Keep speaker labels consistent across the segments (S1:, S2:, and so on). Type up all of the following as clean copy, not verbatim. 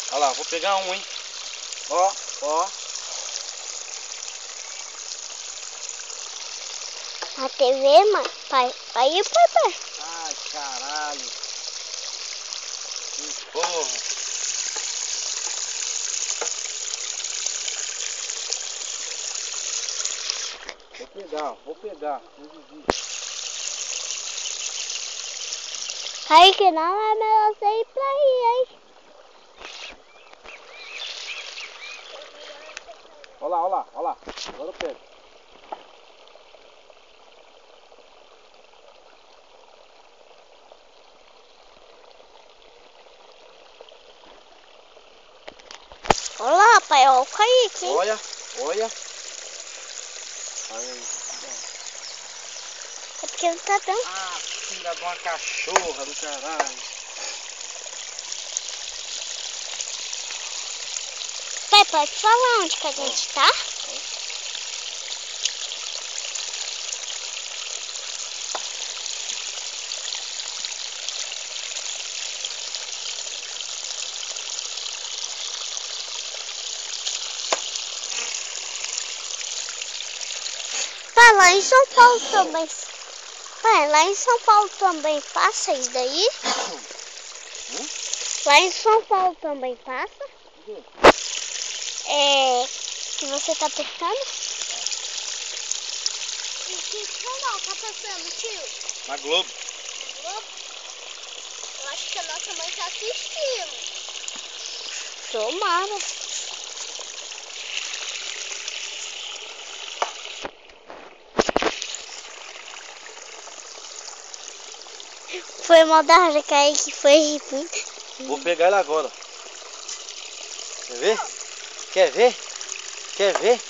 S1: Olha lá, vou pegar um, hein. Ó, ó.
S2: A TV, mãe. Pai. Aí, papai.
S1: Ai, caralho. Que porra. Vou pegar. Não desiste.
S2: Kaique, não é melhor você ir pra aí, hein?
S1: Olha lá, olha lá, olha lá. Agora eu pego.
S2: Olha lá, pai. Olha o Kaique, hein?
S1: Olha, olha. Aí.
S2: É porque não tá dando.
S1: Ah, filha de uma cachorra do caralho.
S2: Pai, pode falar onde que a gente tá? Pai, lá em São Paulo também. Pai, lá em São Paulo também passa isso daí? Lá em São Paulo também passa? É. Que você tá pescando? E que canal tá passando, tio?
S1: Na Globo.
S2: Na Globo? Eu acho que a nossa mãe tá assistindo. Tomara. Foi mal da hora, Kaique, foi muito.
S1: Vou pegar ele agora. Quer ver? Quer ver? Quer ver?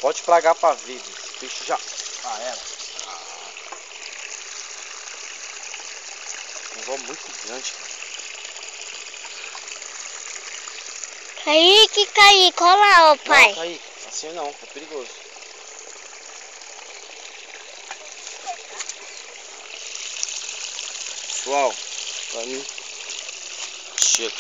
S1: Pode pragar pra ver. Esse peixe já. Ah, era. Um voo muito grande, cara.
S2: Kaique, olha lá, ó, pai.
S1: Não, Kaique, assim não, é perigoso. Pessoal, pra mim, chega.